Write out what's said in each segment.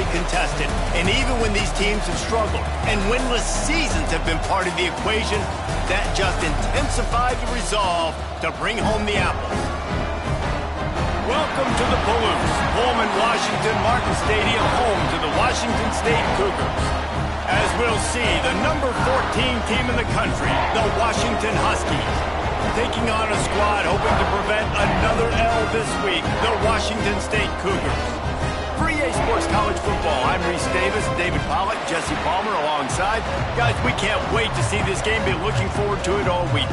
hotly contested. And even when these teams have struggled and winless seasons have been part of the equation, that just intensified the resolve to bring home the apples. Welcome to the Palouse, Pullman, Washington Martin Stadium, home to the Washington State Cougars. As we'll see, the number 14 team in the country, the Washington Huskies, taking on a squad hoping to prevent another L this week, the Washington State Cougars. For EA Sports College Football, I'm Reese Davis, David Pollack, Jesse Palmer alongside. Guys, we can't wait to see this game. Be looking forward to it all week.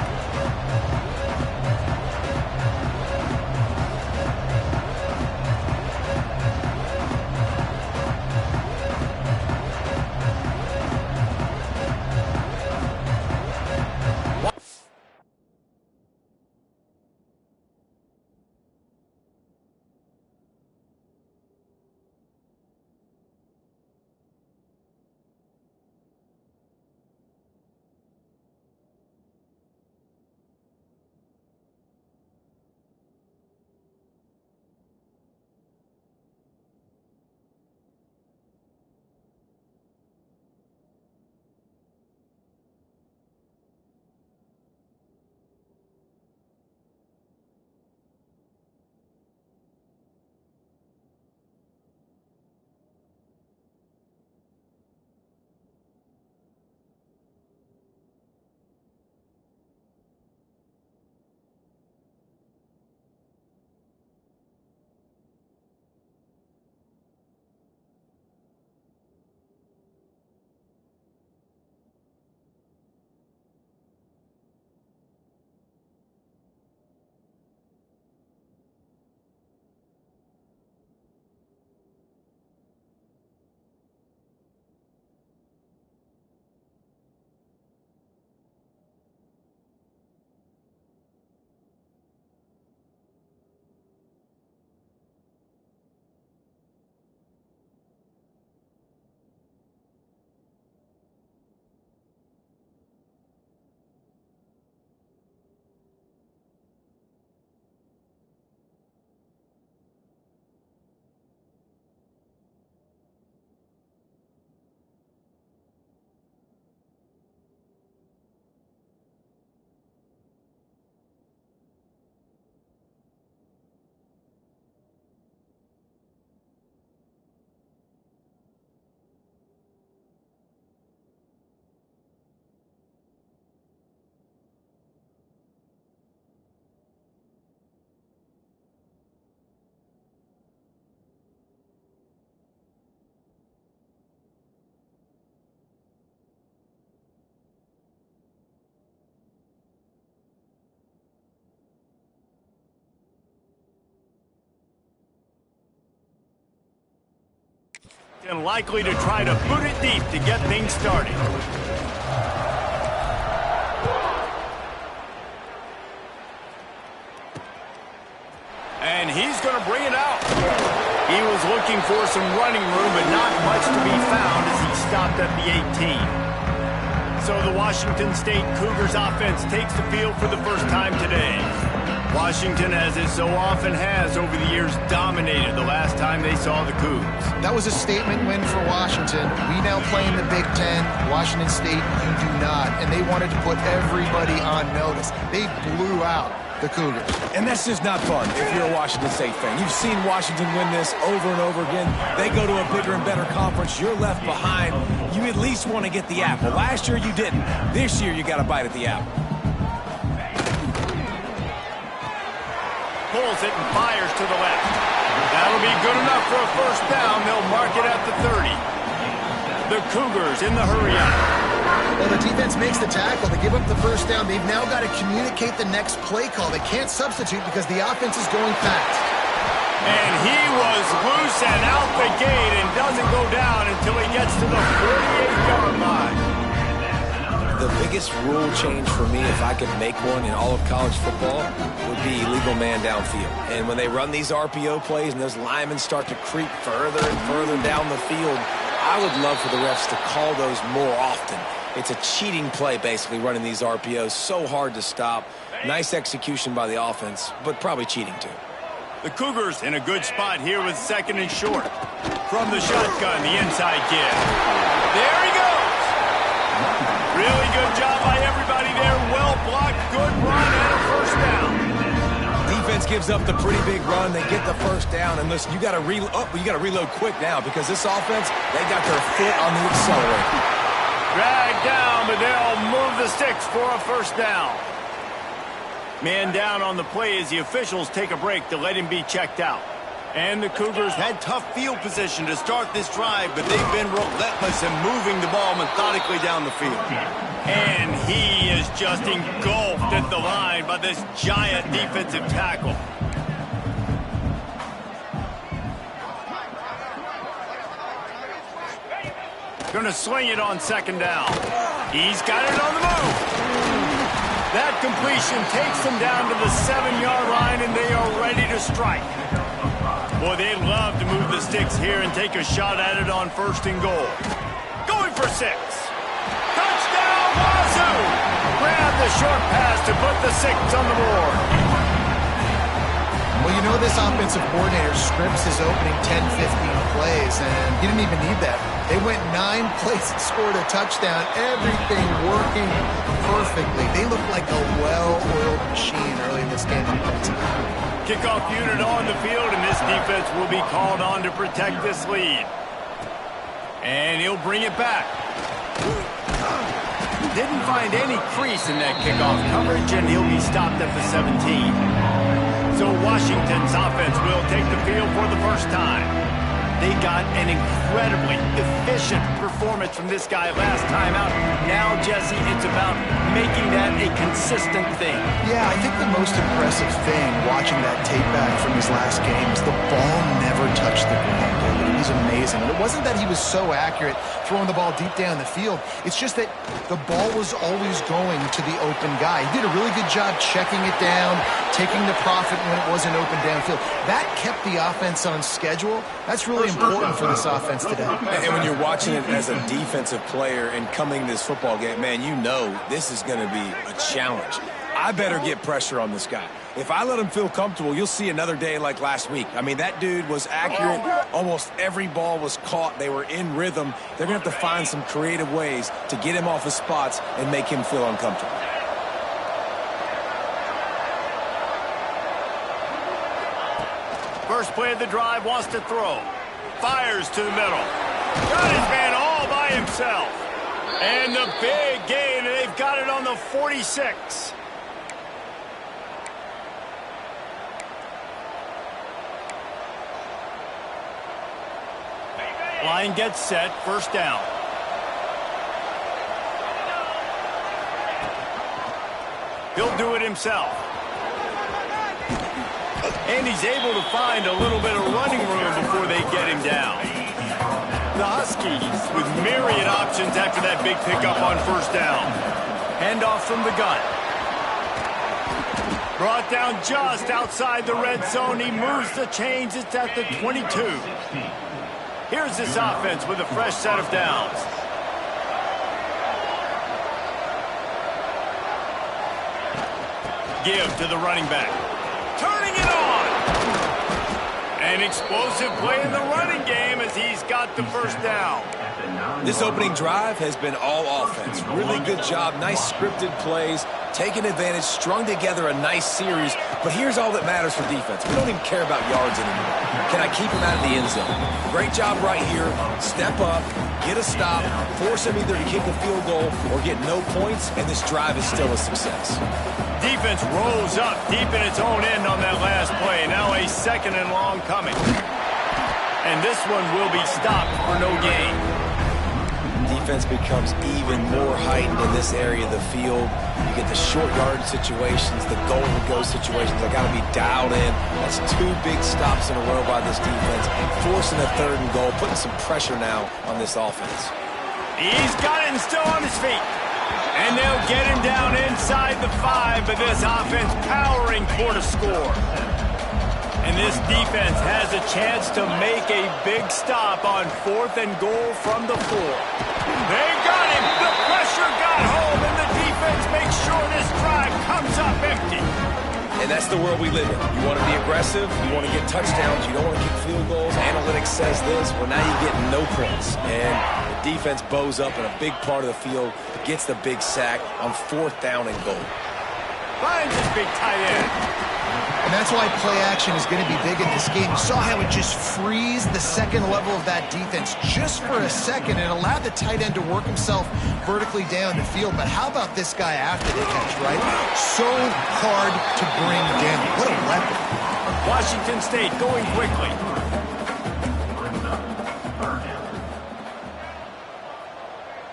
And likely to try to boot it deep to get things started. And he's going to bring it out. He was looking for some running room, but not much to be found as he stopped at the 18. So the Washington State Cougars offense takes the field for the first time today. Washington, as it so often has over the years, dominated the last time they saw the Cougs. That was a statement win for Washington. We now play in the Big Ten. Washington State, you do not. And they wanted to put everybody on notice. They blew out the Cougars. And that's just not fun if you're a Washington State fan. You've seen Washington win this over and over again. They go to a bigger and better conference. You're left behind. You at least want to get the apple. Last year you didn't. This year you got to bite at the apple. Pulls it and fires to the left. That'll be good enough for a first down. They'll mark it at the 30. The Cougars in the hurry-up. Well, the defense makes the tackle. They give up the first down. They've now got to communicate the next play call. They can't substitute because the offense is going fast. And he was loose and out the gate and doesn't go down until he gets to the 48-yard line. The biggest rule change for me, if I could make one in all of college football, would be illegal man downfield. And when they run these RPO plays and those linemen start to creep further and further down the field, I would love for the refs to call those more often. It's a cheating play, basically, running these RPOs. So hard to stop. Nice execution by the offense, but probably cheating too. The Cougars in a good spot here with second and short. From the shotgun, the inside kid. There he goes. Really good job by everybody there. Well blocked, good run, and a first down. Defense gives up the pretty big run. They get the first down. And listen, you got to reload quick now because this offense, they got their foot on the accelerator. Dragged down, but they'll move the sticks for a first down. Man down on the play as the officials take a break to let him be checked out. And the Cougars had tough field position to start this drive, but they've been relentless in moving the ball methodically down the field. And he is just engulfed at the line by this giant defensive tackle. Gonna swing it on second down. He's got it on the move. That completion takes them down to the 7-yard line, and they are ready to strike. Boy, they'd love to move the sticks here and take a shot at it on first and goal. Going for 6. Touchdown, Wazoo! Grab the short pass to put the 6 on the board. Well, you know this offensive coordinator scripts his opening 10, 15 plays, and he didn't even need that. They went 9 plays and scored a touchdown, everything working perfectly. They look like a well-oiled machine early in this game offensively. Kickoff unit on the field, and this defense will be called on to protect this lead. And he'll bring it back. Didn't find any crease in that kickoff coverage, and he'll be stopped at the 17. So Washington's offense will take the field for the first time. They got an incredibly efficient performance from this guy last time out. Now, Jesse, it's about making that a consistent thing. Yeah, I think the most impressive thing watching that tape back from his last game is the ball never touched the ground. It was amazing. And it wasn't that he was so accurate throwing the ball deep down the field. It's just that the ball was always going to the open guy. He did a really good job checking it down, taking the profit when it wasn't open downfield. That kept the offense on schedule. That's really important for this offense today. And when you're watching it as a defensive player and coming to this football game, man, you know this is going to be a challenge. I better get pressure on this guy. If I let him feel comfortable, you'll see another day like last week. I mean, that dude was accurate. Almost every ball was caught. They were in rhythm. They're going to have to find some creative ways to get him off his spots and make him feel uncomfortable. First play of the drive, wants to throw. Fires to the middle. Got his man all by himself. And the big gain, and they've got it on the 46. Line gets set, first down. He'll do it himself. And he's able to find a little bit of running room before they get him down. The Huskies with myriad options after that big pickup on first down. Handoff from the gun. Brought down just outside the red zone. He moves the chains. It's at the 22. Here's this offense with a fresh set of downs. Give to the running back. Turning it on. An explosive play in the running game as he's got the first down. This opening drive has been all offense. Really good job. Nice scripted plays. Taking advantage. Strung together a nice series. But here's all that matters for defense. We don't even care about yards anymore. Can I keep him out of the end zone? Great job right here. Step up. Get a stop. Force him either to kick a field goal or get no points. And this drive is still a success. Defense rolls up deep in its own end on that last play. Now a second and long coming. And this one will be stopped for no gain. Defense becomes even more heightened in this area of the field. You get the short yard situations, the goal-to-go situations. They got to be dialed in. That's 2 big stops in a row by this defense. Forcing a third and goal, putting some pressure now on this offense. He's got it and still on his feet. And they'll get him down inside the 5, but this offense powering toward a score. And this defense has a chance to make a big stop on 4th and goal from the 4. They got him. The pressure got home, and the defense makes sure this drive comes up empty. And that's the world we live in. You want to be aggressive, you want to get touchdowns, you don't want to kick field goals. Analytics says this. Well, now you get no points. And the defense bows up in a big part of the field, gets the big sack on 4th down and goal. Finds his big tight end. And that's why play action is going to be big in this game. You saw how it just frees the second level of that defense just for a second. It allowed the tight end to work himself vertically down the field. But how about this guy after the catch, right? So hard to bring down. What a weapon. Washington State going quickly.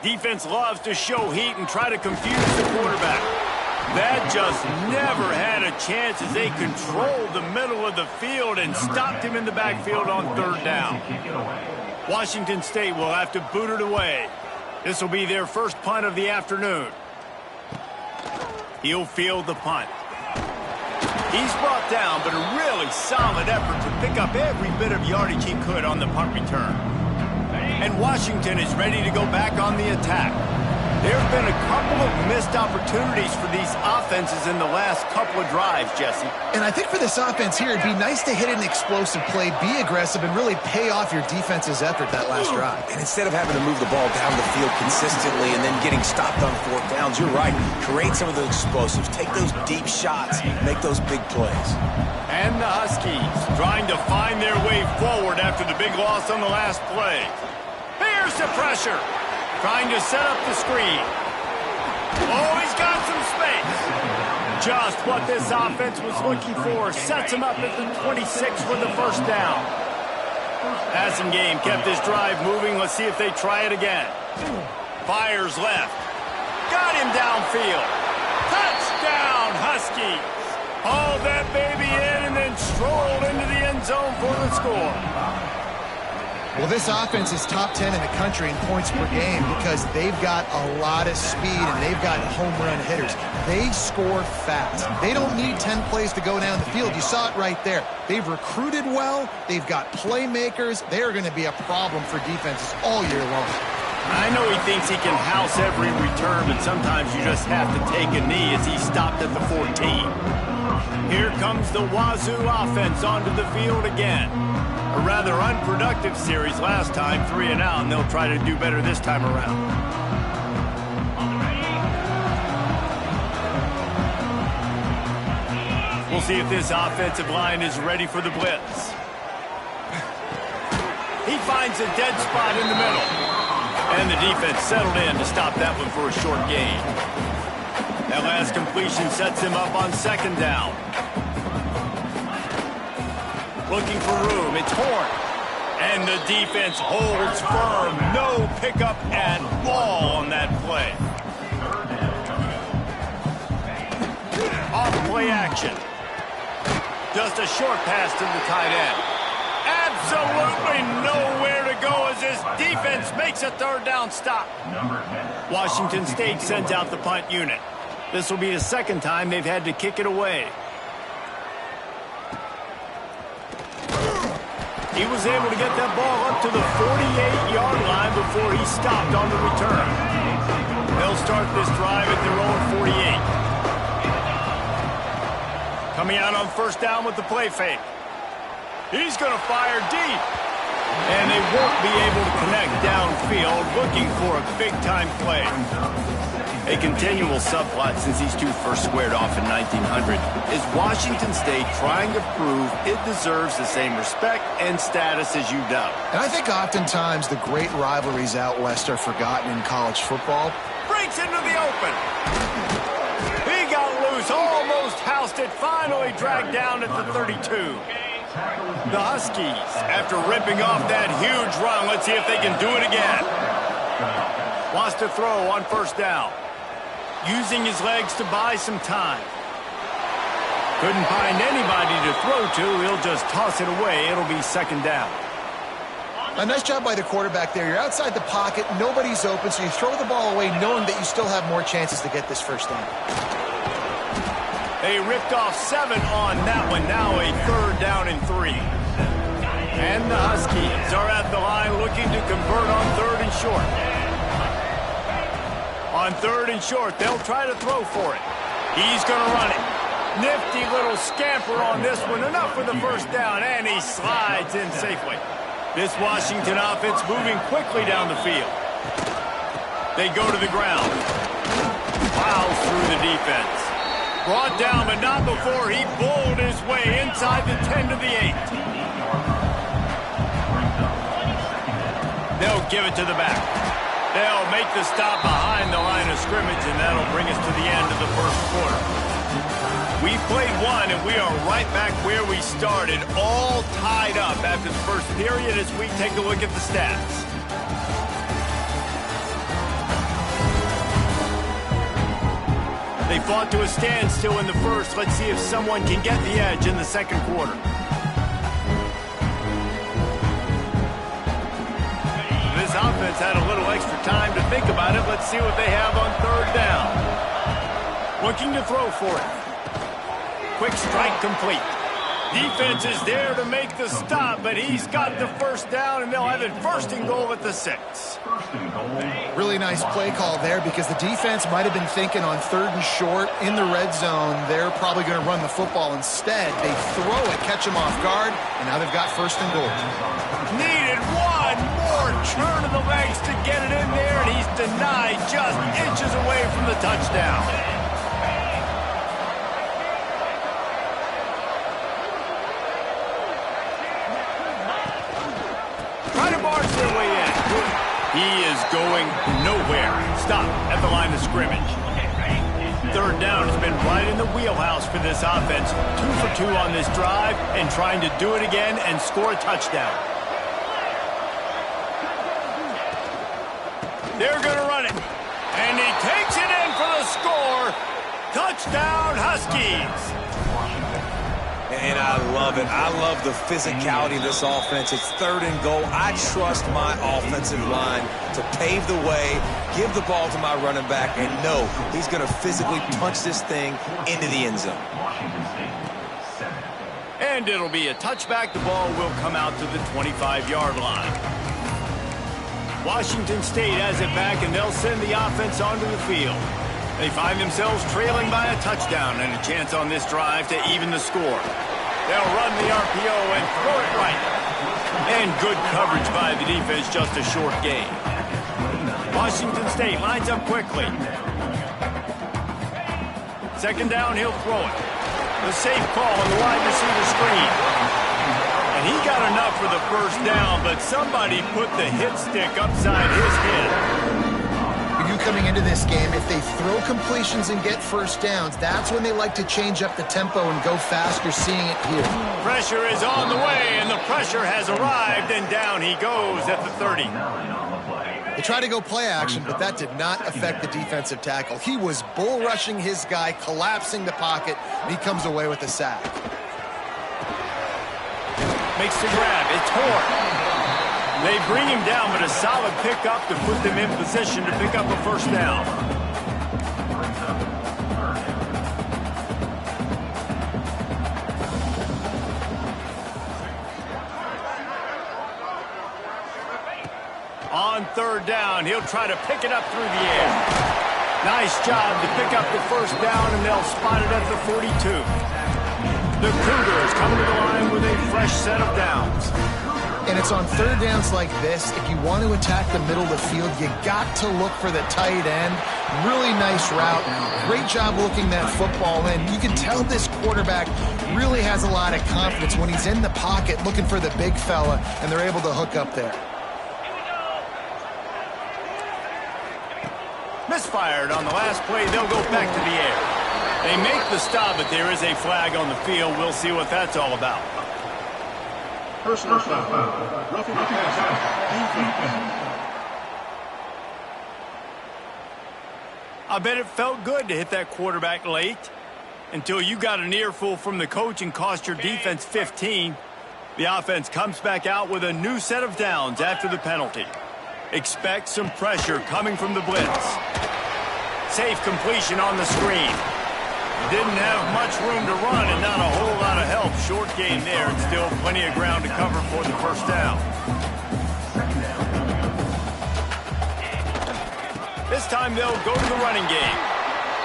Defense loves to show heat and try to confuse the quarterback. That just never had a chance as they controlled the middle of the field and stopped him in the backfield on 3rd down. Washington State will have to boot it away. This will be their first punt of the afternoon. He'll field the punt. He's brought down, but a really solid effort to pick up every bit of yardage he could on the punt return. And Washington is ready to go back on the attack. There have been a couple of missed opportunities for these offenses in the last couple of drives, Jesse. And I think for this offense here, it'd be nice to hit an explosive play, be aggressive, and really pay off your defense's effort that last drive. And instead of having to move the ball down the field consistently and then getting stopped on 4th downs, you're right. Create some of those explosives. Take those deep shots. Make those big plays. And the Huskies trying to find their way forward after the big loss on the last play. Here's the pressure. Trying to set up the screen. Oh, he's got some space. Just what this offense was looking for. Sets him up at the 26 for the 1st down. Passing game kept this drive moving. Let's see if they try it again. Fires left. Got him downfield. Touchdown, Huskies. Hauled that baby in and then strolled into the end zone for the score. Well, this offense is top 10 in the country in points per game because they've got a lot of speed and they've got home run hitters. They score fast. They don't need 10 plays to go down the field. You saw it right there. They've recruited well. They've got playmakers. They are going to be a problem for defenses all year long. I know he thinks he can house every return, but sometimes you just have to take a knee as he stopped at the 14. Here comes the Wazoo offense onto the field again. A rather unproductive series last time, 3 and out, and they'll try to do better this time around. We'll see if this offensive line is ready for the blitz. He finds a dead spot in the middle. And the defense settled in to stop that one for a short gain. That last completion sets him up on 2nd down. Looking for room. It's Horn. And the defense holds firm. No pickup at all on that play. Off play action. Just a short pass to the tight end. Absolutely nowhere to go as this defense makes a 3rd down stop. Washington State sends out the punt unit. This will be the 2nd time they've had to kick it away. He was able to get that ball up to the 48-yard line before he stopped on the return. They'll start this drive at their own 48. Coming out on 1st down with the play fake. He's going to fire deep. And they won't be able to connect downfield, looking for a big-time play. A continual subplot since these two first squared off in 1900 is Washington State trying to prove it deserves the same respect and status as UW. And I think oftentimes the great rivalries out west are forgotten in college football. Breaks into the open. He got loose, almost housed it, finally dragged down at the 32. The Huskies, after ripping off that huge run, let's see if they can do it again. Wants to throw on 1st down. Using his legs to buy some time. Couldn't find anybody to throw to. He'll just toss it away. It'll be 2nd down. A nice job by the quarterback there. You're outside the pocket. Nobody's open, so you throw the ball away knowing that you still have more chances to get this 1st down. They ripped off 7 on that one. Now a 3rd down and 3. And the Huskies are at the line looking to convert on 3rd and short. On 3rd and short, they'll try to throw for it. He's going to run it. Nifty little scamper on this one. Enough for the first down, and he slides in safely. This Washington offense moving quickly down the field. They go to the ground. Plows through the defense. Brought down, but not before he bowled his way inside the 10 to the 8. They'll give it to the back. They'll make the stop behind the line of scrimmage, and that'll bring us to the end of the first quarter. We played one, and we are right back where we started, all tied up after the first period as we take a look at the stats. They fought to a standstill in the first. Let's see if someone can get the edge in the second quarter. This offense had a little extra time to think about it. Let's see what they have on third down. Looking to throw for it. Quick strike complete. Defense is there to make the stop, but he's got the first down, and they'll have it first and goal at the 6. Really nice play call there because the defense might have been thinking on third and short in the red zone. They're probably going to run the football. Instead, they throw it, catch him off guard, and now they've got first and goal. Needed one more turn of the legs to get it in there, and he's denied just inches away from the touchdown. Try to barge their way in. He is going nowhere. Stop at the line of scrimmage. Third down has been right in the wheelhouse for this offense. 2 for 2 on this drive and trying to do it again and score a touchdown. They're going to run it. And he takes it in for the score. Touchdown, Huskies. And I love it. I love the physicality of this offense. It's third and goal. I trust my offensive line to pave the way, give the ball to my running back, and know he's going to physically punch this thing into the end zone. And it'll be a touchback. The ball will come out to the 25-yard line. Washington State has it back, and they'll send the offense onto the field. They find themselves trailing by a touchdown and a chance on this drive to even the score. They'll run the RPO and throw it right. And good coverage by the defense, just a short gain. Washington State lines up quickly. Second down, he'll throw it. The safe call on the wide receiver screen. And he got enough for the first down, but somebody put the hit stick upside his head. Coming into this game, if they throw completions and get first downs, that's when they like to change up the tempo and go fast. You're seeing it here. Pressure is on the way, and the pressure has arrived, and down he goes at the 30. They tried to go play action, but that did not affect the defensive tackle. He was bull rushing his guy, collapsing the pocket, and he comes away with a sack. Makes the grab. It's Horn. They bring him down, but a solid pickup to put them in position to pick up a first down. On third down, he'll try to pick it up through the air. Nice job to pick up the first down, and they'll spot it at the 42. The Cougars come to the line with a fresh set of downs. And it's on third downs like this, if you want to attack the middle of the field, you got to look for the tight end. Really nice route. Great job looking that football in. You can tell this quarterback really has a lot of confidence when he's in the pocket looking for the big fella, and they're able to hook up there. Misfired on the last play. They'll go back to the air. They make the stop, but there is a flag on the field. We'll see what that's all about. Personal foul. Roughing the defense. I bet it felt good to hit that quarterback late until you got an earful from the coach and cost your defense 15. The offense comes back out with a new set of downs after the penalty. Expect some pressure coming from the blitz. Safe completion on the screen. Didn't have much room to run and not a whole lot of help. Short gain there and still plenty of ground to cover for the first down. This time they'll go to the running game.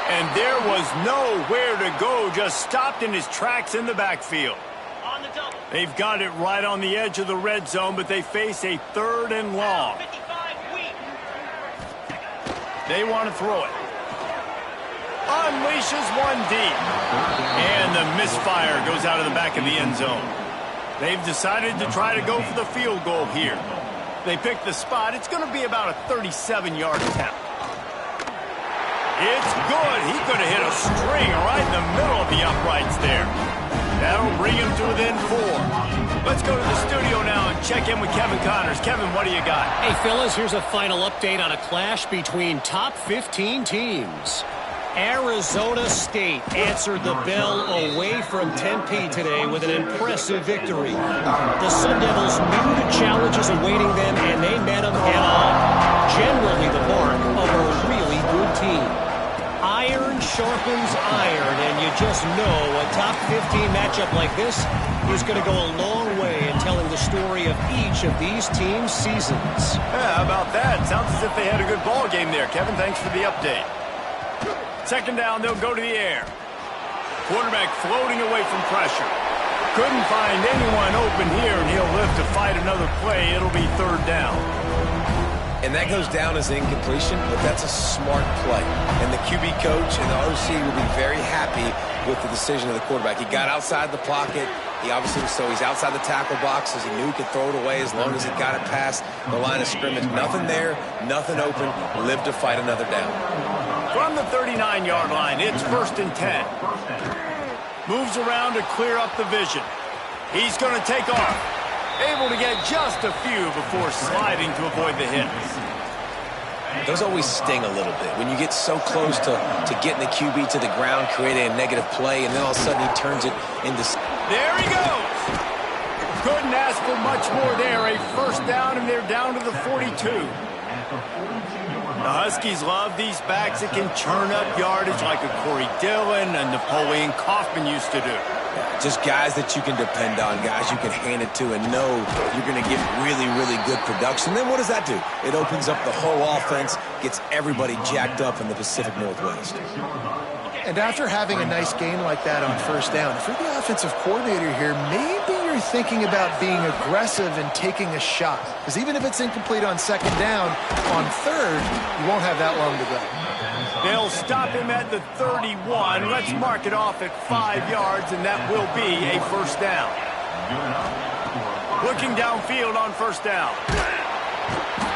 And there was nowhere to go, just stopped in his tracks in the backfield. On the double. They've got it right on the edge of the red zone, but they face a 3rd and long. 55 weak. They want to throw it. Unleashes one deep. And the misfire goes out of the back of the end zone. They've decided to try to go for the field goal here. They picked the spot. It's going to be about a 37-yard attempt. It's good. He could have hit a string right in the middle of the uprights there. That'll bring him to within 4. Let's go to the studio now and check in with Kevin Connors. Kevin, what do you got? Hey, fellas, here's a final update on a clash between top 15 teams. Arizona State answered the bell away from Tempe today with an impressive victory. The Sun Devils knew the challenges awaiting them, and they met them head-on. Generally the mark of a really good team. Iron sharpens iron, and you just know a top 15 matchup like this is going to go a long way in telling the story of each of these teams' seasons. Yeah, how about that? Sounds as if they had a good ball game there. Kevin, thanks for the update. 2nd down, they'll go to the air. Quarterback floating away from pressure. Couldn't find anyone open here, and he'll live to fight another play. It'll be 3rd down. And that goes down as an incompletion, but that's a smart play. And the QB coach and the OC will be very happy with the decision of the quarterback. He got outside the pocket. He's outside the tackle boxes. He knew he could throw it away as long as he got it past the line of scrimmage. Nothing there, nothing open. Live to fight another down. From the 39-yard line, it's 1st and 10. Moves around to clear up the vision. He's going to take off. Able to get just a few before sliding to avoid the hits. Those always sting a little bit. When you get so close to getting the QB to the ground, creating a negative play, and then all of a sudden he turns it into... There he goes. Couldn't ask for much more there. A 1st down, and they're down to the 42. The Huskies love these backs that can churn up yardage like a Corey Dillon and Napoleon Kaufman used to do. Just guys that you can depend on, guys you can hand it to and know you're going to get really, really good production. Then what does that do? It opens up the whole offense, gets everybody jacked up in the Pacific Northwest. And after having a nice game like that on 1st down, if you're the offensive coordinator here, maybe you're thinking about being aggressive and taking a shot. Because even if it's incomplete on 2nd down, on 3rd, you won't have that long to go. They'll stop him at the 31. Let's mark it off at 5 yards, and that will be a 1st down. Looking downfield on 1st down.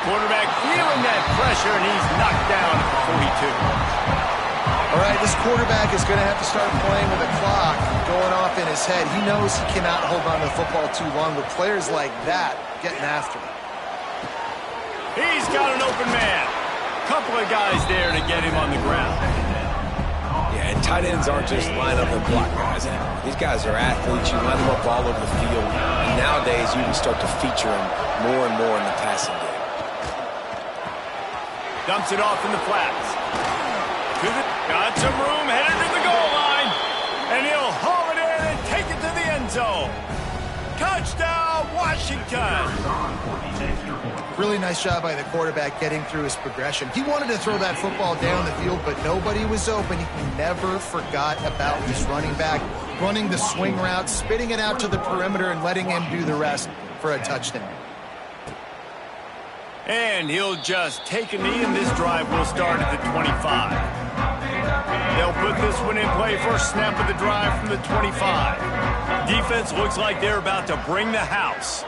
Quarterback feeling that pressure, and he's knocked down at the 42. All right, this quarterback is going to have to start playing with the clock going off in his head. He knows he cannot hold on to the football too long with players like that getting after him. He's got an open man. Couple of guys there to get him on the ground. Yeah, and tight ends aren't just line up and block guys anymore. These guys are athletes. You line them up all over the field. And nowadays, you can start to feature them more and more in the passing game. Dumps it off in the flats. Got some room, headed to the goal line. And he'll haul it in and take it to the end zone. Touchdown, Washington. Really nice job by the quarterback getting through his progression. He wanted to throw that football down the field, but nobody was open. He never forgot about his running back, running the swing route, spitting it out to the perimeter, and letting him do the rest for a touchdown. And he'll just take a knee, and this drive will start at the 25. They'll put this one in play. First snap of the drive from the 25. Defense looks like they're about to bring the house.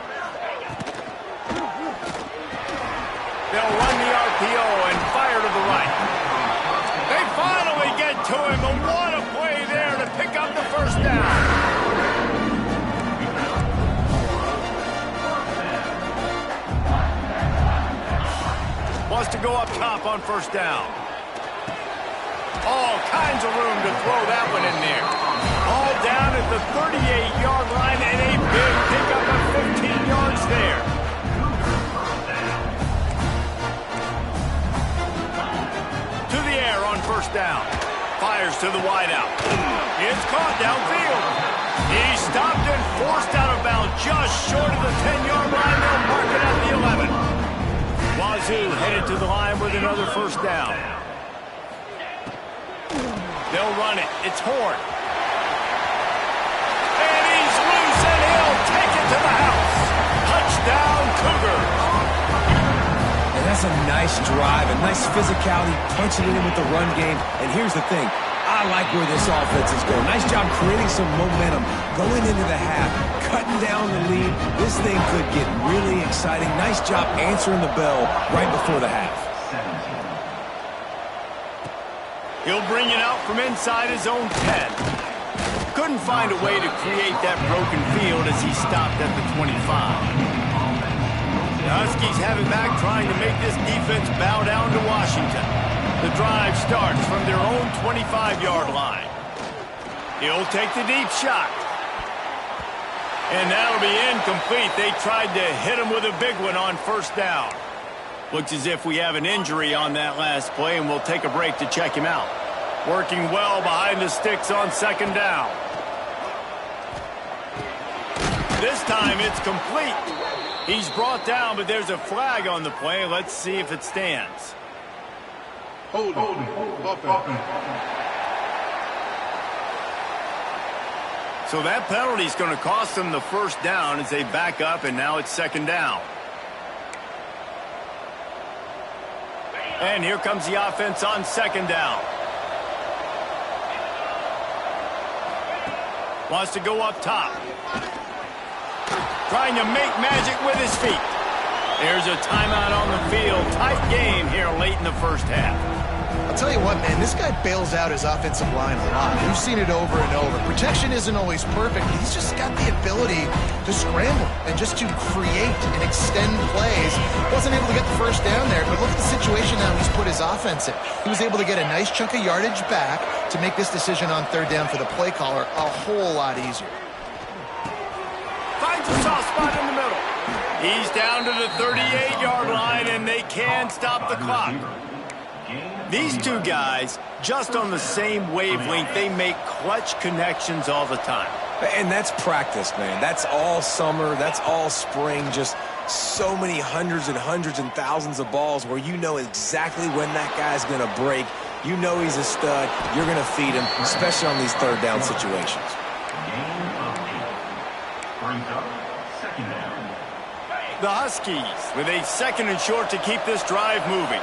They'll run the RPO and fire to the right. They finally get to him, and what a play there to pick up the 1st down. Wants to go up top on 1st down. All kinds of room to throw that one in there. All down at the 38-yard line, and a big pickup of 15 yards there. To the air on 1st down. Fires to the wideout. It's caught downfield. He stopped and forced out of bounds just short of the 10-yard line. They'll mark it at the 11. Wazoo headed to the line with another 1st down. They'll run it. It's Horn. And he's loose, and he'll take it to the house. Touchdown, Cougars. And that's a nice drive, a nice physicality, punching it in with the run game. And here's the thing. I like where this offense is going. Nice job creating some momentum, going into the half, cutting down the lead. This thing could get really exciting. Nice job answering the bell right before the half. He'll bring it out from inside his own 10. Couldn't find a way to create that broken field as he stopped at the 25. The Huskies have it back, trying to make this defense bow down to Washington. The drive starts from their own 25-yard line. He'll take the deep shot. And that'll be incomplete. They tried to hit him with a big one on first down. Looks as if we have an injury on that last play, and we'll take a break to check him out. Working well behind the sticks on second down. This time it's complete. He's brought down, but there's a flag on the play. Let's see if it stands. Holding. So that penalty is going to cost them the first down as they back up, and now it's second down. And here comes the offense on second down. Wants to go up top. Trying to make magic with his feet. There's a timeout on the field. Tight game here late in the first half. I'll tell you what, man, this guy bails out his offensive line a lot. We've seen it over and over. Protection isn't always perfect, but he's just got the ability to scramble and just to create and extend plays. Wasn't able to get the first down there, but look at the situation now he's put his offense in. He was able to get a nice chunk of yardage back to make this decision on third down for the play caller a whole lot easier. Finds a soft spot in the middle. He's down to the 38-yard line, and they can stop the clock. These two guys, just on the same wavelength, they make clutch connections all the time. And that's practice, man. That's all summer. That's all spring. Just so many hundreds and hundreds and thousands of balls where you know exactly when that guy's going to break. You know he's a stud. You're going to feed him, especially on these third down situations. The Huskies with a second and short to keep this drive moving.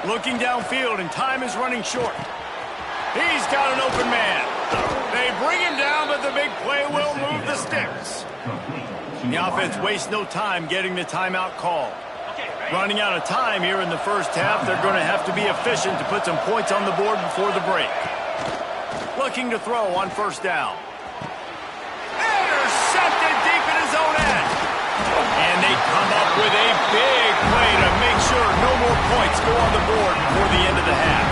Looking downfield, and time is running short. He's got an open man. They bring him down, but the big play will move the sticks. The offense wastes no time getting the timeout called. Running out of time here in the first half, they're going to have to be efficient to put some points on the board before the break. Looking to throw on first down. Intercepted deep in his own end. And they come up with a big play to make sure no more points go on the board before the end of the half.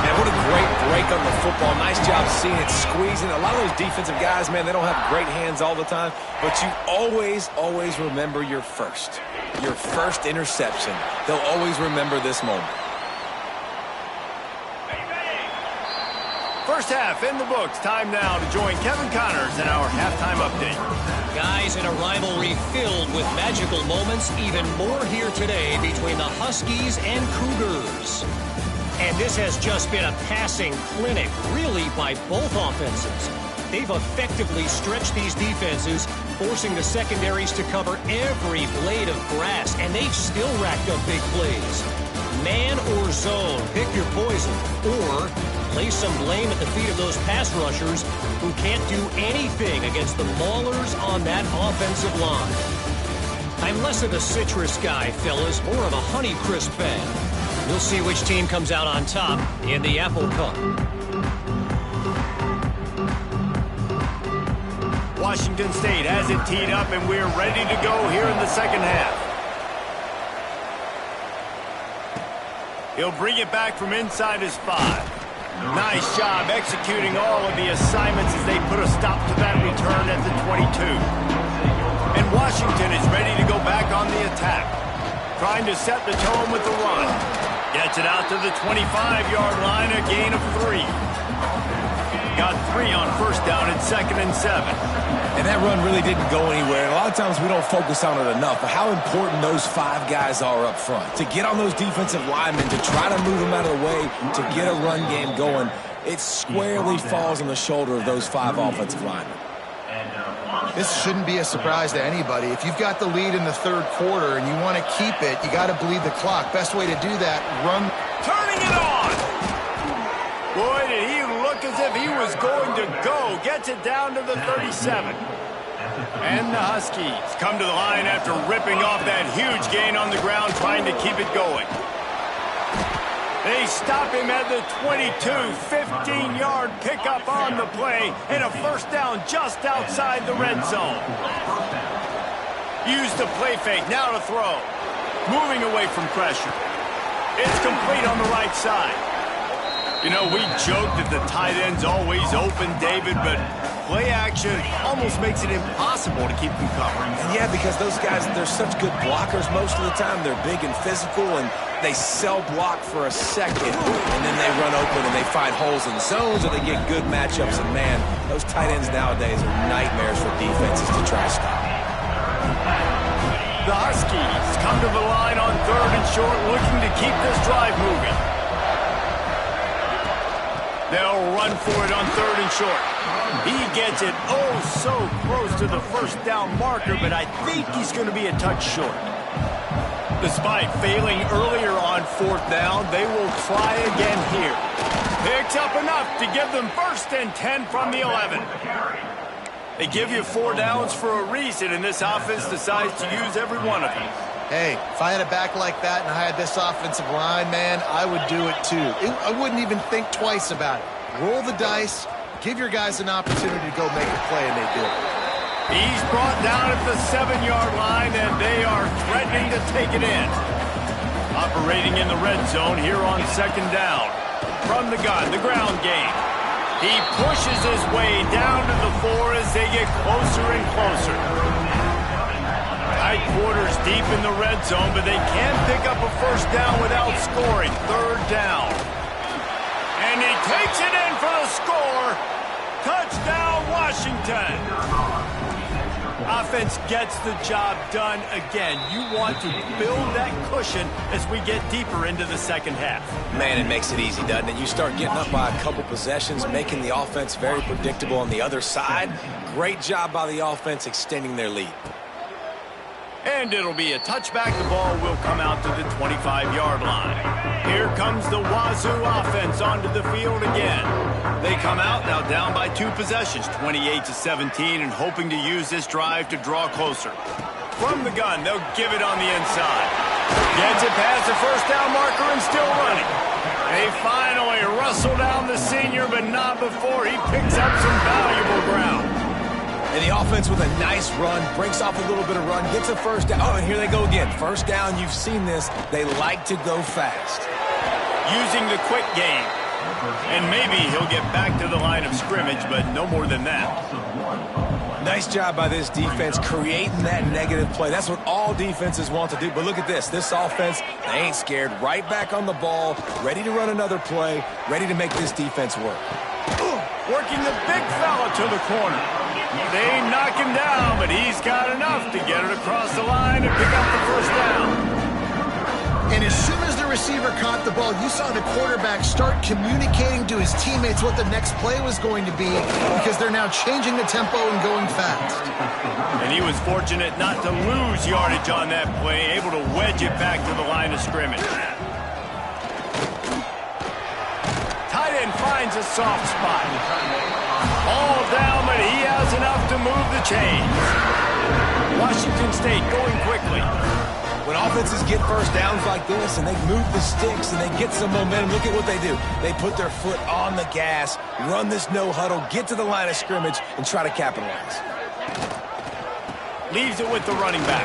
Man, what a great break on the football. Nice job seeing it squeezing. A lot of those defensive guys, man, they don't have great hands all the time, but you always remember your first interception. They'll always remember this moment. First half in the books. Time now to join Kevin Connors in our halftime update. Guys, in a rivalry filled with magical moments, even more here today between the Huskies and Cougars. And this has just been a passing clinic, really, by both offenses. They've effectively stretched these defenses, forcing the secondaries to cover every blade of grass, and they've still racked up big plays. Man or zone, pick your poison, or lay some blame at the feet of those pass rushers who can't do anything against the maulers on that offensive line. I'm less of a citrus guy, fellas, more of a Honeycrisp fan. We'll see which team comes out on top in the Apple Cup. Washington State has it teed up, and we're ready to go here in the second half. He'll bring it back from inside his 5. Nice job executing all of the assignments as they put a stop to that return at the 22. And Washington is ready to go back on the attack. Trying to set the tone with the run. Gets it out to the 25-yard line, a gain of 3. Got 3 on first down at 2nd and 7. And that run really didn't go anywhere. And a lot of times we don't focus on it enough, but how important those 5 guys are up front. To get on those defensive linemen, to try to move them out of the way, to get a run game going, it squarely falls on the shoulder of those 5 offensive linemen. This shouldn't be a surprise to anybody. If you've got the lead in the third quarter and you want to keep it, you got to bleed the clock. Best way to do that, run. Turning it on. Boy, did he look as if he was going to go. Gets it down to the 37. And the Huskies come to the line after ripping off that huge gain on the ground, trying to keep it going. They stop him at the 22, 15-yard pickup on the play, and a first down just outside the red zone. Use the play fake, now to throw. Moving away from pressure. It's complete on the right side. You know, we joke that the tight end's always open, David, but play action almost makes it impossible to keep them covered. Yeah, because those guys, they're such good blockers most of the time. They're big and physical, and they sell block for a second, and then they run open and they find holes in zones, or they get good matchups. And, man, those tight ends nowadays are nightmares for defenses to try to stop. The Huskies come to the line on 3rd and short, looking to keep this drive moving. They'll run for it on 3rd and short. He gets it so close to the first down marker, but I think he's going to be a touch short. Despite failing earlier on 4th down, they will try again here. Picks up enough to give them 1st and 10 from the 11. They give you 4 downs for a reason, and this offense decides to use every one of them. Hey, if I had a back like that and I had this offensive line, man, I would do it too. I wouldn't even think twice about it. Roll the dice, give your guys an opportunity to go make a play, and they do. He's brought down at the 7-yard line, and they are threatening to take it in. Operating in the red zone here on 2nd down. From the gun, the ground game. He pushes his way down to the 4 as they get closer and closer. Tight quarters deep in the red zone, but they can't pick up a first down without scoring. 3rd down. And he takes it in for the score. Touchdown, Washington. Offense gets the job done again. You want to build that cushion as we get deeper into the second half. Man, it makes it easy, doesn't it? You start getting up by a couple possessions, making the offense very predictable on the other side. Great job by the offense extending their lead. And it'll be a touchback. The ball will come out to the 25-yard line. Here comes the Wazoo offense onto the field again. They come out now down by 2 possessions, 28-17, and hoping to use this drive to draw closer. From the gun, they'll give it on the inside. Gets it past the first down marker and still running. They finally wrestle down the senior, but not before he picks up some valuable ground. And the offense with a nice run, breaks off a little bit of run, gets a first down. Oh, and here they go again. First down, you've seen this. They like to go fast. Using the quick game. And maybe he'll get back to the line of scrimmage, but no more than that. Nice job by this defense creating that negative play. That's what all defenses want to do. But look at this. This offense, they ain't scared. Right back on the ball, ready to run another play, ready to make this defense work. Working the big fella to the corner. They knock him down, but he's got enough to get it across the line and pick up the first down. And as soon as the receiver caught the ball, you saw the quarterback start communicating to his teammates what the next play was going to be, because they're now changing the tempo and going fast. And he was fortunate not to lose yardage on that play, able to wedge it back to the line of scrimmage. Tight end finds a soft spot. All down, but he has enough to move the chains. Washington State going quickly. When offenses get first downs like this and they move the sticks and they get some momentum, look at what they do. They put their foot on the gas, run this no huddle, get to the line of scrimmage, and try to capitalize. Leaves it with the running back.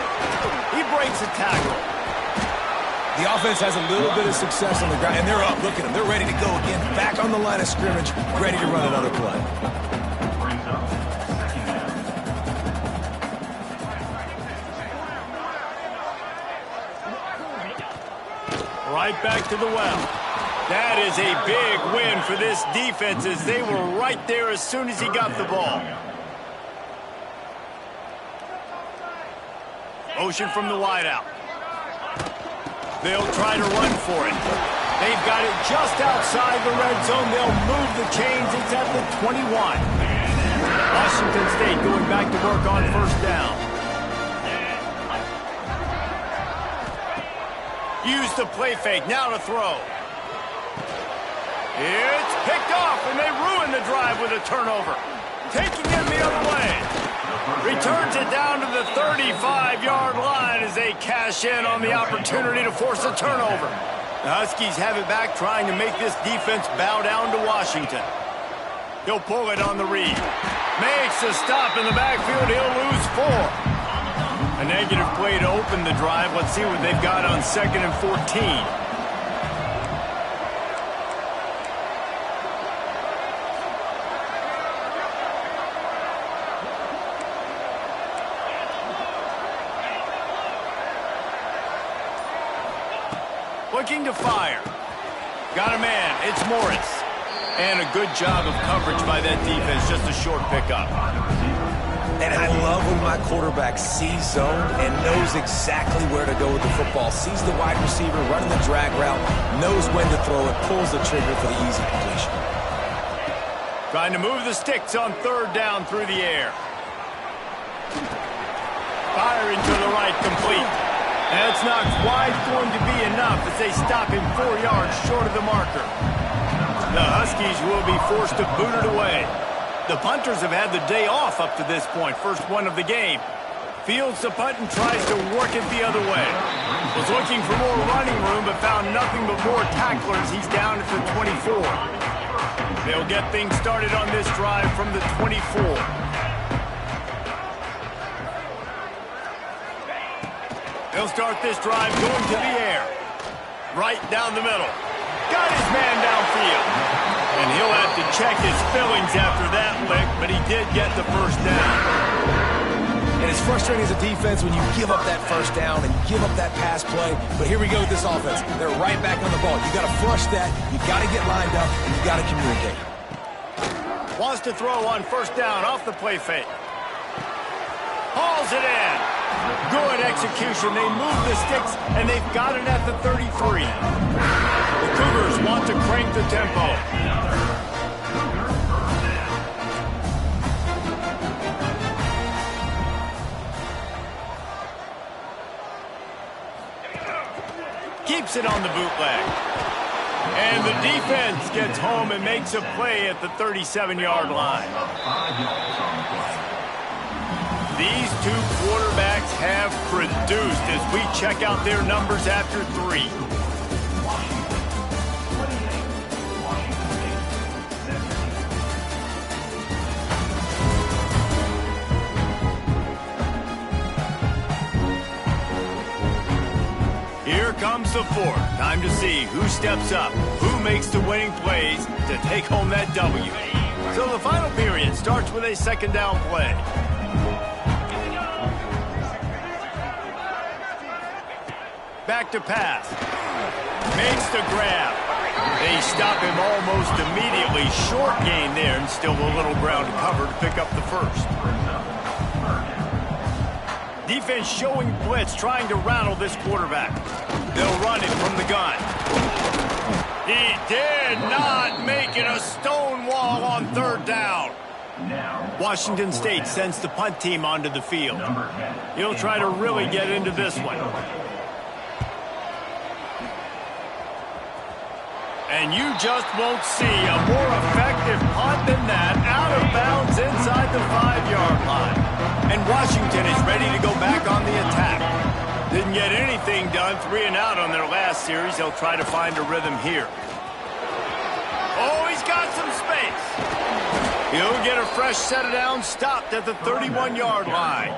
He breaks a tackle. The offense has a little bit of success on the ground, and they're up. Look at them. They're ready to go again. Back on the line of scrimmage, ready to run another play. Right back to the well. That is a big win for this defense, as they were right there as soon as he got the ball. Motion from the wideout. They'll try to run for it. They've got it just outside the red zone. They'll move the chains. It's at the 21. Washington State going back to work on first down. Use the play fake. Now to throw. It's picked off, and they ruin the drive with a turnover. Taking him the other way. Returns it down to the 35-yard line as they cash in on the opportunity to force a turnover. The Huskies have it back, trying to make this defense bow down to Washington. He'll pull it on the read. Makes a stop in the backfield. He'll lose 4. A negative play to open the drive. Let's see what they've got on 2nd and 14. Looking to fire. Got a man. It's Morris. And a good job of coverage by that defense. Just a short pickup. And I love when my quarterback sees zone and knows exactly where to go with the football. Sees the wide receiver running the drag route, knows when to throw it, pulls the trigger for the easy completion. Trying to move the sticks on 3rd down through the air. Firing to the right, complete. That's not quite going to be enough as they stop him 4 yards short of the marker. The Huskies will be forced to boot it away. The punters have had the day off up to this point. First one of the game. Fields the punt and tries to work it the other way. Was looking for more running room but found nothing but more tacklers. He's down at the 24. They'll get things started on this drive from the 24. They'll start this drive going to the air. Right down the middle. Got his man downfield. And he'll have to check his fillings after that lick, but he did get the first down. And it's frustrating as a defense when you give up that first down and give up that pass play. But here we go with this offense. They're right back on the ball. You got to flush that. You got to get lined up, and you got to communicate. Wants to throw on first down off the play fake. Hauls it in. Good execution. They move the sticks, and they've got it at the 33. The Cougars want to crank the tempo. Keeps it on the bootleg. And the defense gets home and makes a play at the 37-yard line. These two quarterbacks have produced as we check out their numbers after 3. Here comes the 4th. Time to see who steps up, who makes the winning plays to take home that W. So the final period starts with a 2nd down play. Back to pass. Makes the grab. They stop him almost immediately. Short gain there and still a little ground to cover to pick up the first. Defense showing blitz, trying to rattle this quarterback. They'll run it from the gun. He did not make it a stone wall on 3rd down. Washington State sends the punt team onto the field. He'll try to really get into this one. And you just won't see a more effective punt than that, out of bounds inside the 5-yard line. And Washington is ready to go back on the attack. Didn't get anything done, 3 and out on their last series. They'll try to find a rhythm here. Oh, he's got some space. He'll get a fresh set of downs, stopped at the 31-yard line.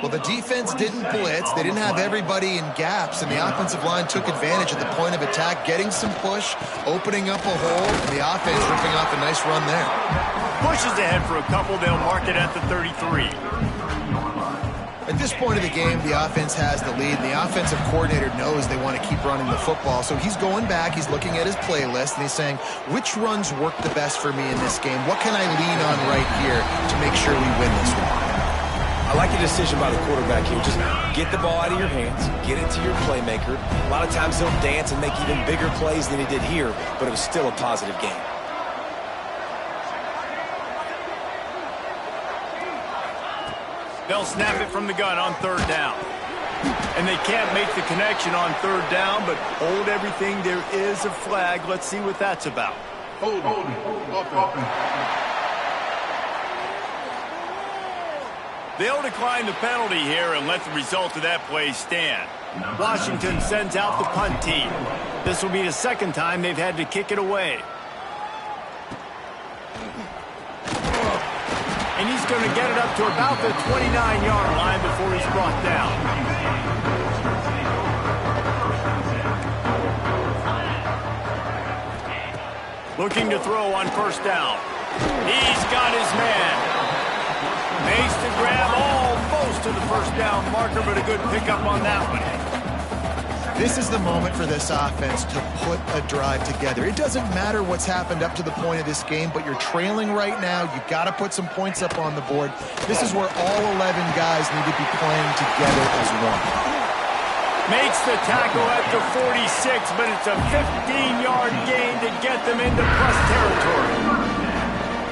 Well, the defense didn't blitz. They didn't have everybody in gaps, and the offensive line took advantage at the point of attack, getting some push, opening up a hole, and the offense ripping off a nice run there. Pushes ahead for a couple. They'll mark it at the 33. At this point of the game, the offense has the lead, and the offensive coordinator knows they want to keep running the football. So he's going back, he's looking at his playlist, and he's saying, which runs work the best for me in this game? What can I lean on right here to make sure we win this one? I like the decision by the quarterback here. Just get the ball out of your hands, get it to your playmaker. A lot of times he'll dance and make even bigger plays than he did here, but it was still a positive game. They'll snap it from the gun on third down. And they can't make the connection on third down, but hold everything. There is a flag. Let's see what that's about. Hold. They'll decline the penalty here and let the result of that play stand. Washington sends out the punt team. This will be the second time they've had to kick it away. And he's going to get it up to about the 29-yard line before he's brought down. Looking to throw on first down. He's got his man. Makes the grab almost to the first down marker, but a good pickup on that one. This is the moment for this offense to put a drive together. It doesn't matter what's happened up to the point of this game, but you're trailing right now. You've got to put some points up on the board. This is where all 11 guys need to be playing together as one. Makes the tackle at the 46, but it's a 15-yard gain to get them into plus territory.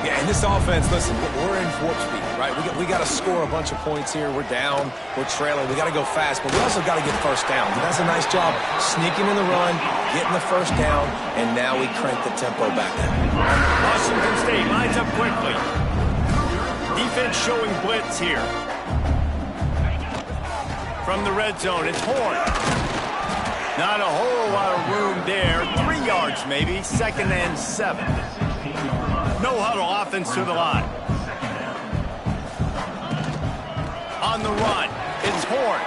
Yeah, and this offense, listen, we're in warp speed, right? We got to score a bunch of points here. We're down. We're trailing. We got to go fast, but we also got to get first down. And that's a nice job sneaking in the run, getting the first down, and now we crank the tempo back up. Washington State lines up quickly. Defense showing blitz here. From the red zone, it's Horn. Not a whole lot of room there. 3 yards maybe, 2nd and 7. No huddle offense to the line. On the run, it's Horn.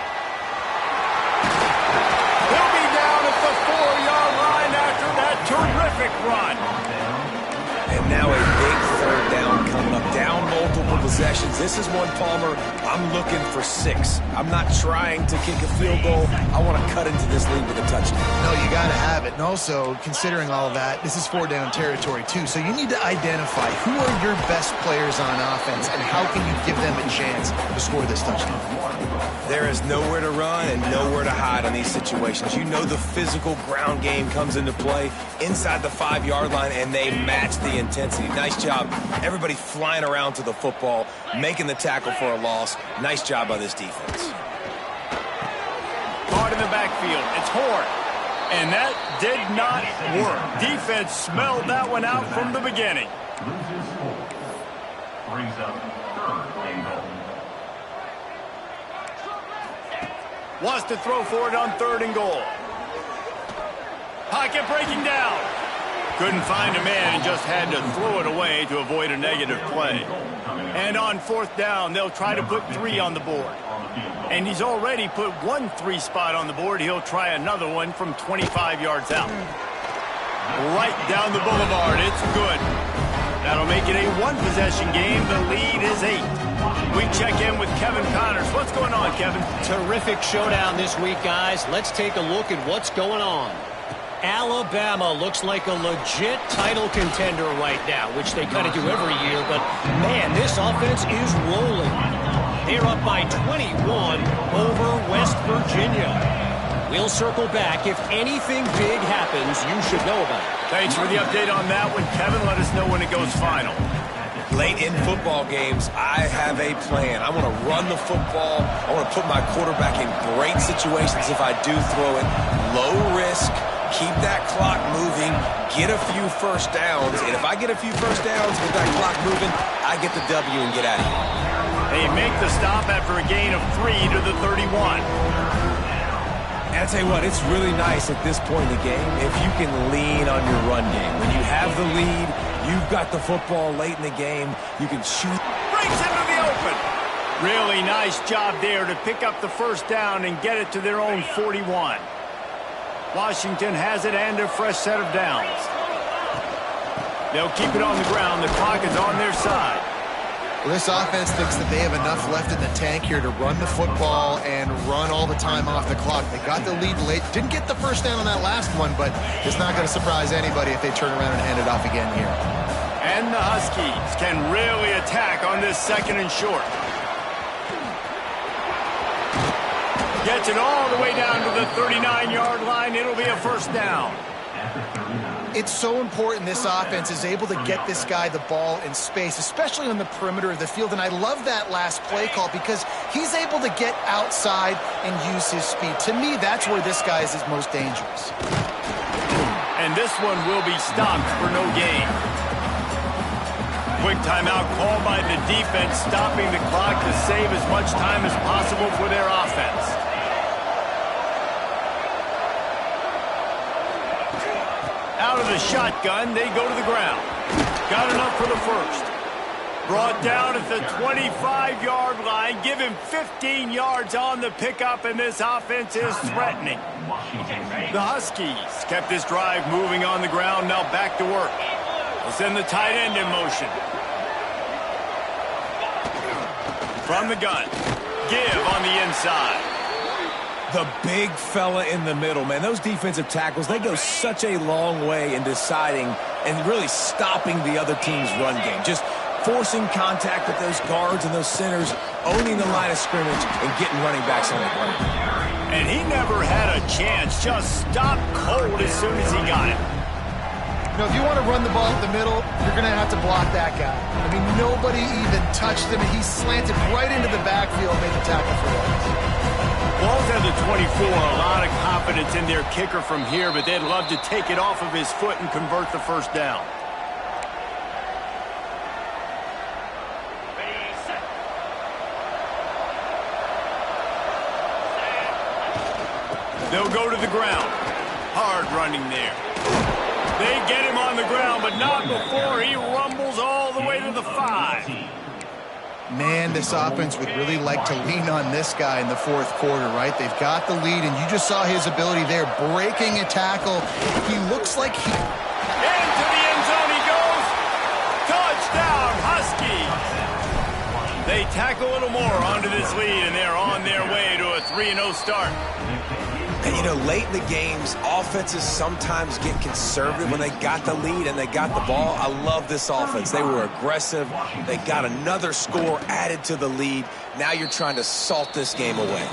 He'll be down at the 4-yard line after that terrific run. And now a big third down coming up. Down multiple possessions. This is one, Palmer, I'm looking for 6. I'm not trying to kick a field goal. I want to cut into this lead with a touchdown. No, you got to have it. And also, considering all of that, this is 4-down territory, too. So you need to identify who are your best players on offense and how can you give them a chance to score this touchdown. There is nowhere to run and nowhere to hide on these situations. You know the physical ground game comes into play inside the 5-yard line, and they match the intensity. Nice job. Everybody flying around to the football, making the tackle for a loss. Nice job by this defense. Caught in the backfield. It's Horn. And that did not work. Defense smelled that one out from the beginning. Brings up third and goal. Wants to throw for it on 3rd and goal. Pocket breaking down. Couldn't find a man and just had to throw it away to avoid a negative play. And on 4th down, they'll try to put 3 on the board. And he's already put 1 3 spot on the board. He'll try another one from 25 yards out. Right down the boulevard. It's good. That'll make it a 1-possession game. The lead is 8. We check in with Kevin Connors. What's going on, Kevin? Terrific showdown this week, guys. Let's take a look at what's going on. Alabama looks like a legit title contender right now, which they kind of do every year. But, man, this offense is rolling. They're up by 21 over West Virginia. We'll circle back. If anything big happens, you should know about it. Thanks for the update on that one, Kevin. Let us know when it goes final. Late in football games, I have a plan. I want to run the football. I want to put my quarterback in great situations if I do throw it. Low risk, keep that clock moving, get a few first downs. And if I get a few first downs with that clock moving, I get the W and get out of here. They make the stop after a gain of 3 to the 31. And I tell you what, it's really nice at this point in the game if you can lean on your run game. When you have the lead, you've got the football late in the game, you can shoot. Breaks into the open. Really nice job there to pick up the first down and get it to their own 41. Washington has it and a fresh set of downs. They'll keep it on the ground. The clock is on their side. Well, this offense thinks that they have enough left in the tank here to run the football and run all the time off the clock. They got the lead late. Didn't get the first down on that last one, but it's not going to surprise anybody if they turn around and hand it off again here. And the Huskies can really attack on this 2nd and short. Gets it all the way down to the 39-yard line. It'll be a first down. It's so important this offense is able to get this guy the ball in space, especially on the perimeter of the field. And I love that last play call because he's able to get outside and use his speed. To me, that's where this guy is his most dangerous. And this one will be stopped for no gain. Quick timeout called by the defense, stopping the clock to save as much time as possible for their offense. Out of the shotgun, they go to the ground. Got enough for the first. Brought down at the 25-yard line. Give him 15 yards on the pickup, and this offense is threatening. The Huskies kept this drive moving on the ground. Now back to work. They'll send the tight end in motion. From the gun. Give on the inside. The big fella in the middle, man. Those defensive tackles, they go such a long way in deciding and really stopping the other team's run game. Just forcing contact with those guards and those centers, owning the line of scrimmage, and getting running backs on the ground. And he never had a chance. Just stopped cold as soon as he got it. You know, if you want to run the ball up the middle, you're going to have to block that guy. I mean, nobody even touched him, and he slanted right into the backfield, made the tackle for loss. Balls at the 24, a lot of confidence in their kicker from here, but they'd love to take it off of his foot and convert the first down. They'll go to the ground. Hard running there. They get him on the ground, but not before he rumbles all the way to the 5. Man, this offense would really like to lean on this guy in the fourth quarter, right? They've got the lead, and you just saw his ability there, breaking a tackle. He looks like he... Into the end zone he goes. Touchdown, Huskies. They tack a little more onto this lead, and they're on their way to a 3-0 start. And, you know, late in the games, offenses sometimes get conservative when they got the lead and they got the ball. I love this offense. They were aggressive. They got another score added to the lead. Now you're trying to salt this game away.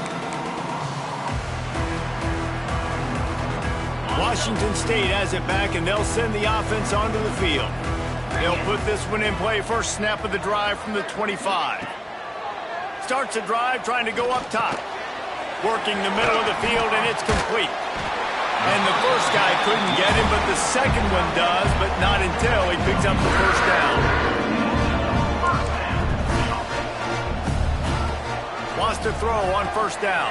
Washington State has it back, and they'll send the offense onto the field. They'll put this one in play. First snap of the drive from the 25. Starts the drive trying to go up top. Working the middle of the field, and it's complete. And the first guy couldn't get him, but the second one does, but not until he picks up the first down. Wants to throw on first down.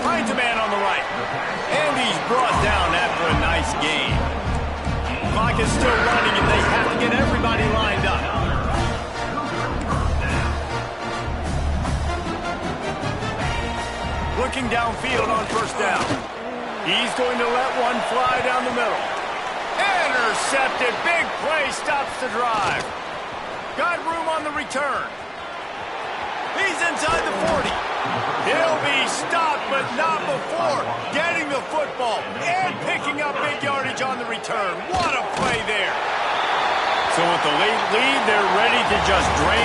Finds a man on the right. And he's brought down after a nice gain. Clock is still running, and they have to get everybody lined up. Looking downfield on first down. He's going to let one fly down the middle. Intercepted. Big play stops the drive. Got room on the return. He's inside the 40. He'll be stopped, but not before getting the football and picking up big yardage on the return. What a play there. So with the late lead, they're ready to just drain